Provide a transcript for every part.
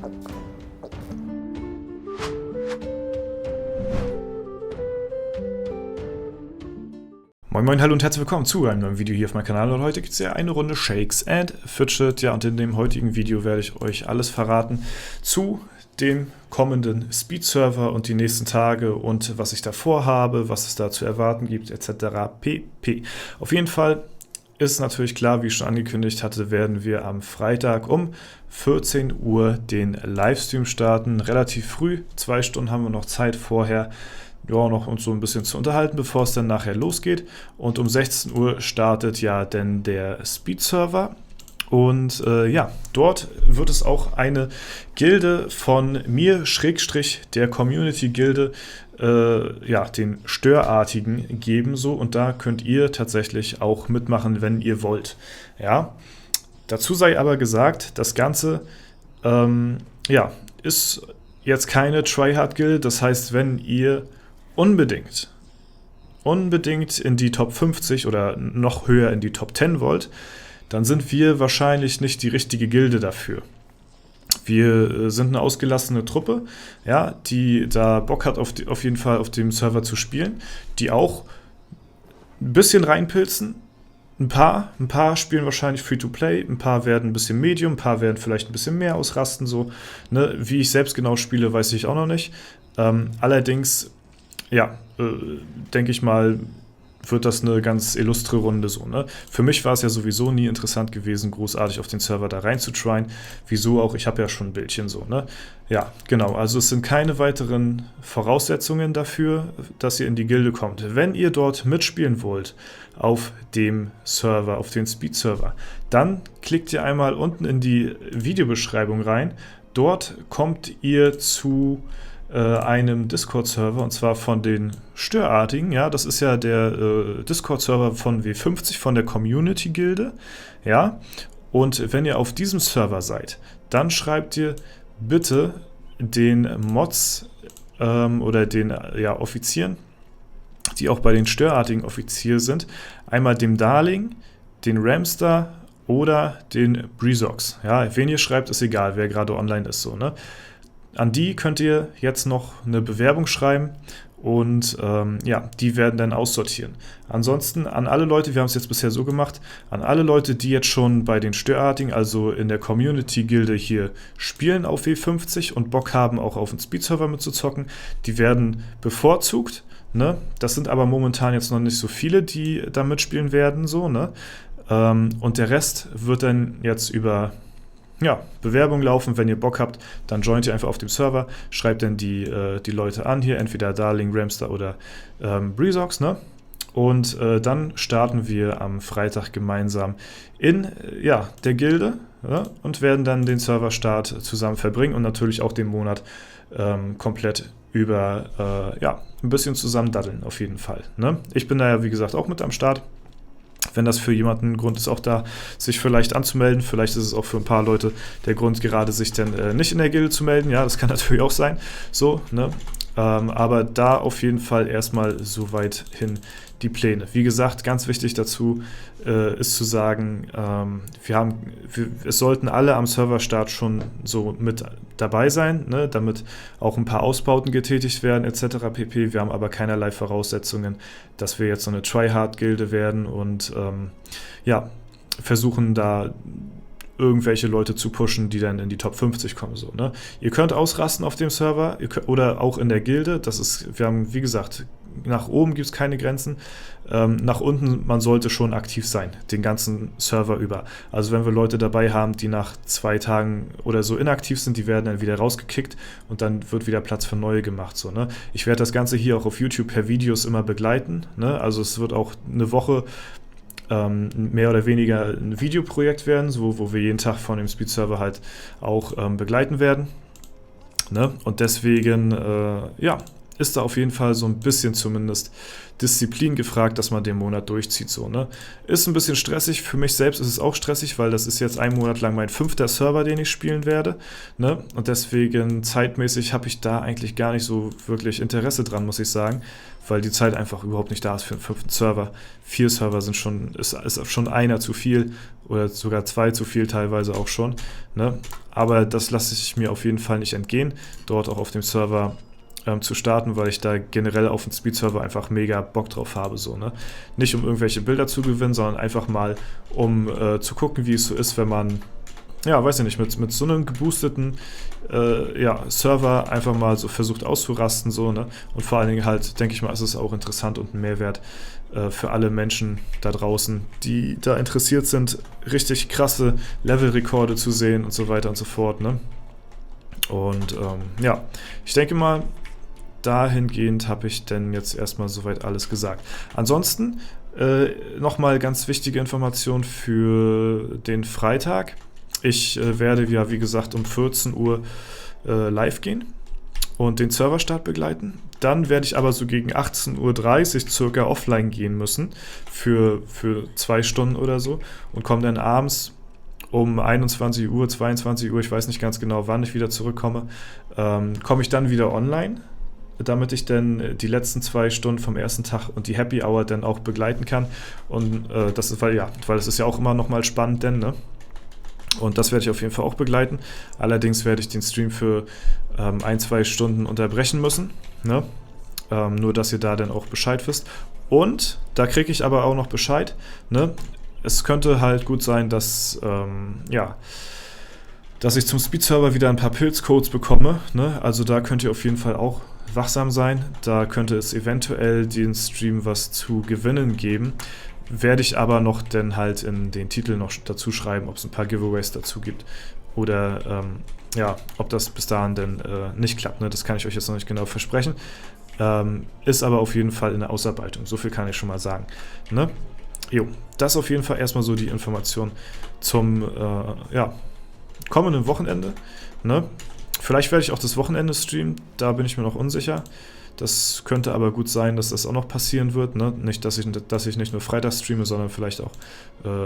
Moin Moin, hallo und herzlich willkommen zu einem neuen Video hier auf meinem Kanal. Und heute gibt es ja eine Runde Shakes and Fidget. Ja, und in dem heutigen Video werde ich euch alles verraten zu dem kommenden Speed-Server und die nächsten Tage und was ich da vorhabe, was es da zu erwarten gibt, etc. pp. Auf jeden Fall ist natürlich klar, wie ich schon angekündigt hatte, werden wir am Freitag um 14 Uhr den Livestream starten. Relativ früh, 2 Stunden haben wir noch Zeit vorher. Ja, noch uns so ein bisschen zu unterhalten, bevor es dann nachher losgeht. Und um 16 Uhr startet ja dann der Speed-Server. Und ja, dort wird es auch eine Gilde von mir, Schrägstrich der Community-Gilde, ja, den Störartigen geben so. Und da könnt ihr tatsächlich auch mitmachen, wenn ihr wollt. Ja, dazu sei aber gesagt, das Ganze, ja, ist jetzt keine Tryhard-Gilde. Das heißt, wenn ihr unbedingt in die Top 50 oder noch höher in die Top 10 wollt, dann sind wir wahrscheinlich nicht die richtige Gilde dafür. Wir sind eine ausgelassene Truppe, ja, die da Bock hat, auf jeden Fall auf dem Server zu spielen, die auch ein bisschen reinpilzen. Ein paar spielen wahrscheinlich Free-to-Play, ein paar werden ein bisschen Medium, ein paar werden vielleicht ein bisschen mehr ausrasten, so. Ne? Wie ich selbst genau spiele, weiß ich auch noch nicht. Allerdings, ja, denke ich mal, wird das eine ganz illustre Runde so, ne? Für mich war es ja sowieso nie interessant gewesen, großartig auf den Server da reinzutryen. Wieso auch? Ich habe ja schon ein Bildchen so, ne? Ja, genau. Also es sind keine weiteren Voraussetzungen dafür, dass ihr in die Gilde kommt. Wenn ihr dort mitspielen wollt auf dem Server, auf den Speed-Server, dann klickt ihr einmal unten in die Videobeschreibung rein. Dort kommt ihr zu einem Discord-Server, und zwar von den Störartigen. Ja, das ist ja der Discord-Server von W50, von der Community-Gilde. Ja, und wenn ihr auf diesem Server seid, dann schreibt ihr bitte den Mods oder den Offizieren, die auch bei den Störartigen Offizier sind, einmal dem Darling, den Ramster oder den Breezox. Ja, wen ihr schreibt, ist egal, wer gerade online ist, so, ne? An die könnt ihr jetzt noch eine Bewerbung schreiben und ja, die werden dann aussortieren. Ansonsten an alle Leute, wir haben es jetzt bisher so gemacht, an alle Leute, die jetzt schon bei den Störartigen, also in der Community-Gilde hier spielen auf W50 und Bock haben, auch auf den Speed-Server mitzuzocken, die werden bevorzugt. Ne? Das sind aber momentan jetzt noch nicht so viele, die da mitspielen werden. So, ne? Und der Rest wird dann jetzt über Bewerbung laufen. Wenn ihr Bock habt, dann joint ihr einfach auf dem Server, schreibt dann die Leute an hier, entweder Darling, Ramster oder Breezox, ne? Und dann starten wir am Freitag gemeinsam in der Gilde, ja, und werden dann den Serverstart zusammen verbringen und natürlich auch den Monat komplett über ein bisschen zusammen daddeln auf jeden Fall. Ne? Ich bin da ja wie gesagt auch mit am Start. Wenn das für jemanden ein Grund ist, auch da sich vielleicht anzumelden. Vielleicht ist es auch für ein paar Leute der Grund, gerade sich dann nicht in der Gilde zu melden. Ja, das kann natürlich auch sein. So, ne? Aber da auf jeden Fall erstmal soweit hin die Pläne. Wie gesagt, ganz wichtig dazu ist zu sagen, es sollten alle am Serverstart schon so mit dabei sein, ne, damit auch ein paar Ausbauten getätigt werden etc. pp. Wir haben aber keinerlei Voraussetzungen, dass wir jetzt so eine Tryhard-Gilde werden und versuchen da irgendwelche Leute zu pushen, die dann in die Top 50 kommen. So, ne? Ihr könnt ausrasten auf dem Server oder auch in der Gilde. Wir haben, wie gesagt, nach oben gibt es keine Grenzen. Nach unten, man sollte schon aktiv sein, den ganzen Server über. Also wenn wir Leute dabei haben, die nach 2 Tagen oder so inaktiv sind, die werden dann wieder rausgekickt und dann wird wieder Platz für neue gemacht. So, ne? Ich werde das Ganze hier auch auf YouTube per Videos immer begleiten. Ne? Also es wird auch eine Woche mehr oder weniger ein Videoprojekt werden, so, wo wir jeden Tag von dem Speed-Server halt auch begleiten werden. Ne? Und deswegen, ist da auf jeden Fall so ein bisschen zumindest Disziplin gefragt, dass man den Monat durchzieht. So, ne? Ist ein bisschen stressig, für mich selbst ist es auch stressig, weil das ist jetzt 1 Monat lang mein 5. Server, den ich spielen werde. Ne? Und deswegen zeitmäßig habe ich da eigentlich gar nicht so wirklich Interesse dran, muss ich sagen, weil die Zeit einfach überhaupt nicht da ist für einen 5. Server. 4 Server ist schon einer zu viel oder sogar 2 zu viel teilweise auch schon. Ne? Aber das lasse ich mir auf jeden Fall nicht entgehen, dort auch auf dem Server zu starten, weil ich da generell auf dem Speed-Server einfach mega Bock drauf habe. So, ne? Nicht um irgendwelche Bilder zu gewinnen, sondern einfach mal, um zu gucken, wie es so ist, wenn man, ja, weiß ich nicht, mit so einem geboosteten Server einfach mal so versucht auszurasten. So, ne? Und vor allen Dingen halt, denke ich mal, ist es auch interessant und ein Mehrwert für alle Menschen da draußen, die da interessiert sind, richtig krasse Levelrekorde zu sehen und so weiter und so fort. Ne? Und ja, ich denke mal, dahingehend habe ich denn jetzt erstmal soweit alles gesagt. Ansonsten nochmal ganz wichtige Information für den Freitag. Ich werde ja, wie gesagt, um 14 Uhr live gehen und den Serverstart begleiten. Dann werde ich aber so gegen 18:30 Uhr circa offline gehen müssen für 2 Stunden oder so und komme dann abends um 21 Uhr, 22 Uhr, ich weiß nicht ganz genau, wann ich wieder zurückkomme, komme ich dann wieder online, damit ich dann die letzten 2 Stunden vom ersten Tag und die Happy Hour dann auch begleiten kann. Und das ist, weil es ist ja auch immer nochmal spannend, denn, ne? Und das werde ich auf jeden Fall auch begleiten. Allerdings werde ich den Stream für 1-2 Stunden unterbrechen müssen, ne? Nur, dass ihr da dann auch Bescheid wisst. Und da kriege ich aber auch noch Bescheid, ne? Es könnte halt gut sein, dass ich zum Speed-Server wieder ein paar Pilzcodes bekomme, ne? Also da könnt ihr auf jeden Fall auch wachsam sein. Da könnte es eventuell den Stream was zu gewinnen geben. Werde ich aber noch dann halt in den Titel noch dazu schreiben, ob es ein paar Giveaways dazu gibt. Oder ob das bis dahin dann nicht klappt. Ne? Das kann ich euch jetzt noch nicht genau versprechen. Ist aber auf jeden Fall in der Ausarbeitung. So viel kann ich schon mal sagen. Ne? Jo, das auf jeden Fall erstmal so die Information zum kommenden Wochenende. Ne? Vielleicht werde ich auch das Wochenende streamen, da bin ich mir noch unsicher. Das könnte aber gut sein, dass das auch noch passieren wird. Ne? Nicht, dass ich nicht nur Freitag streame, sondern vielleicht auch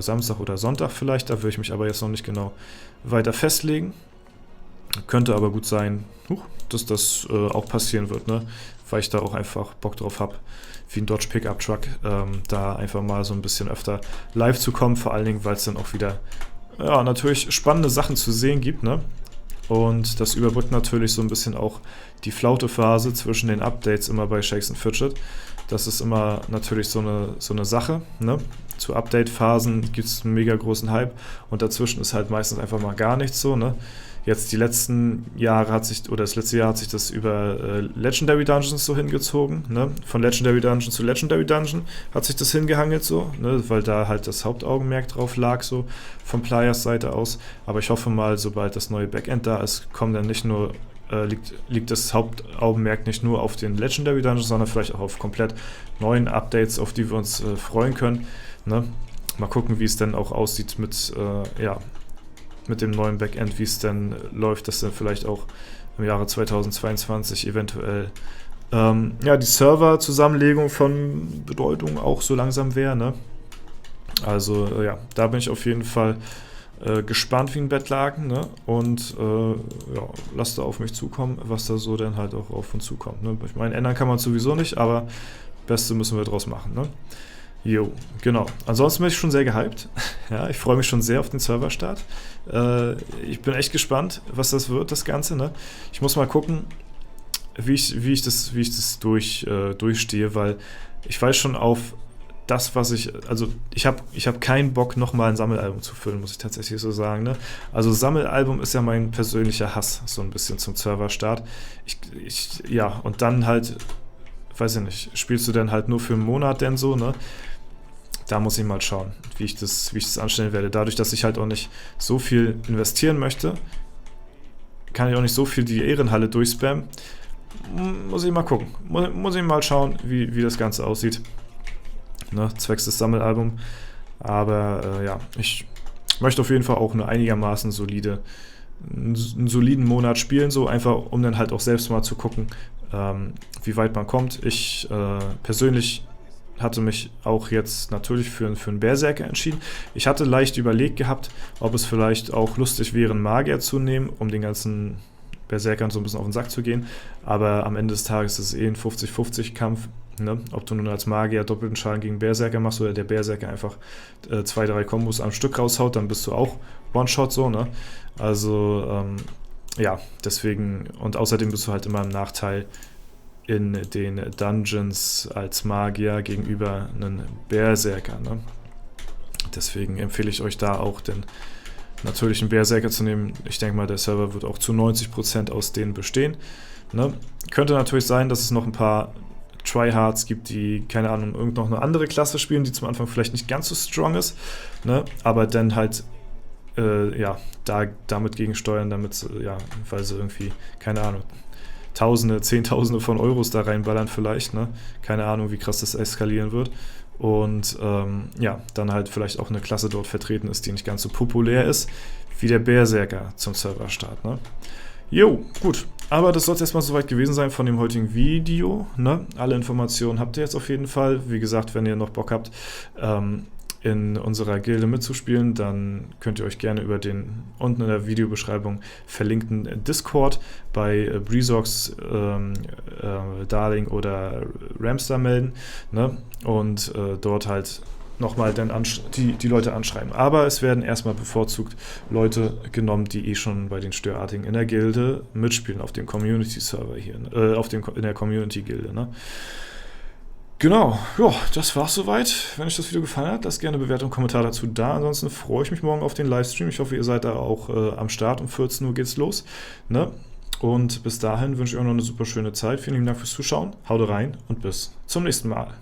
Samstag oder Sonntag vielleicht. Da will ich mich aber jetzt noch nicht genau weiter festlegen. Könnte aber gut sein, dass das auch passieren wird, ne? Weil ich da auch einfach Bock drauf habe, wie ein Dodge Pickup Truck, da einfach mal so ein bisschen öfter live zu kommen. Vor allen Dingen, weil es dann auch wieder natürlich spannende Sachen zu sehen gibt, ne? Und das überbrückt natürlich so ein bisschen auch die Flaute-Phase zwischen den Updates immer bei Shakes & Fidget. Das ist immer natürlich so eine Sache, ne? Zu Update-Phasen gibt es einen mega großen Hype und dazwischen ist halt meistens einfach mal gar nichts so, ne? Jetzt das letzte Jahr hat sich das über Legendary Dungeons so hingezogen, ne? Von Legendary Dungeon zu Legendary Dungeon hat sich das hingehangelt so, ne? Weil da halt das Hauptaugenmerk drauf lag, so von Players Seite aus. Aber ich hoffe mal, sobald das neue Backend da ist, kommen dann nicht nur liegt das Hauptaugenmerk nicht nur auf den Legendary Dungeons, sondern vielleicht auch auf komplett neuen Updates, auf die wir uns freuen können. Ne? Mal gucken, wie es dann auch aussieht mit dem neuen Backend, wie es dann läuft, dass dann vielleicht auch im Jahre 2022 eventuell die Server-Zusammenlegung von Bedeutung auch so langsam wäre. Ne? Also da bin ich auf jeden Fall gespannt wie ein Bettlaken, ne? Und lasst da auf mich zukommen, was da so dann halt auch auf uns zukommt. Ne? Ich meine, ändern kann man sowieso nicht, aber Beste müssen wir draus machen. Ne? Jo, genau. Ansonsten bin ich schon sehr gehypt. Ja, ich freue mich schon sehr auf den Serverstart. Ich bin echt gespannt, was das wird, das Ganze. Ne? Ich muss mal gucken, wie ich das durchstehe, weil ich weiß schon auf das, was ich habe keinen Bock, nochmal ein Sammelalbum zu füllen, muss ich tatsächlich so sagen. Ne? Also Sammelalbum ist ja mein persönlicher Hass, so ein bisschen zum Serverstart. Und dann halt, weiß ich nicht, spielst du dann halt nur für einen Monat denn so, ne? Da muss ich mal schauen, wie ich das anstellen werde. Dadurch, dass ich halt auch nicht so viel investieren möchte, kann ich auch nicht so viel die Ehrenhalle durchspammen. Muss ich mal gucken. Muss ich mal schauen, wie das Ganze aussieht. Ne, zwecks des Sammelalbums. Aber ich möchte auf jeden Fall auch eine einigermaßen einen soliden Monat spielen, so einfach, um dann halt auch selbst mal zu gucken, wie weit man kommt. Ich persönlich hatte mich auch jetzt natürlich für einen Berserker entschieden. Ich hatte leicht überlegt gehabt, ob es vielleicht auch lustig wäre, einen Magier zu nehmen, um den ganzen Berserkern so ein bisschen auf den Sack zu gehen. Aber am Ende des Tages ist es ein 50-50-Kampf. Ne? Ob du nun als Magier doppelten Schaden gegen Berserker machst oder der Berserker einfach 2-3 Kombos am Stück raushaut, dann bist du auch One-Shot so. Ne? Also ja, deswegen, und außerdem bist du halt immer im Nachteil in den Dungeons als Magier gegenüber einem Berserker. Ne? Deswegen empfehle ich euch da auch den natürlichen Berserker zu nehmen. Ich denke mal, der Server wird auch zu 90% aus denen bestehen. Ne? Könnte natürlich sein, dass es noch ein paar Tryhards gibt, die, keine Ahnung, irgend noch eine andere Klasse spielen, die zum Anfang vielleicht nicht ganz so strong ist, ne? Aber dann halt damit gegensteuern, weil sie irgendwie, keine Ahnung, Tausende, Zehntausende von Euros da reinballern vielleicht, ne? Keine Ahnung, wie krass das eskalieren wird. Und dann halt vielleicht auch eine Klasse dort vertreten ist, die nicht ganz so populär ist, wie der Berserker zum Serverstart, ne? Jo, gut. Aber das soll es erstmal soweit gewesen sein von dem heutigen Video, ne? Alle Informationen habt ihr jetzt auf jeden Fall. Wie gesagt, wenn ihr noch Bock habt, in unserer Gilde mitzuspielen, dann könnt ihr euch gerne über den unten in der Videobeschreibung verlinkten Discord bei Breezox, Darling oder Ramstar melden, ne? Und dort halt nochmal dann die Leute anschreiben. Aber es werden erstmal bevorzugt Leute genommen, die schon bei den Störartigen in der Gilde mitspielen, auf dem Community-Server hier, in der Community-Gilde, ne? Genau, ja, das war's soweit. Wenn euch das Video gefallen hat, lasst gerne Bewertung und Kommentar dazu da. Ansonsten freue ich mich morgen auf den Livestream. Ich hoffe, ihr seid da auch am Start. Um 14 Uhr geht's los, ne? Und bis dahin wünsche ich euch noch eine super schöne Zeit. Vielen lieben Dank fürs Zuschauen. Haut rein und bis zum nächsten Mal.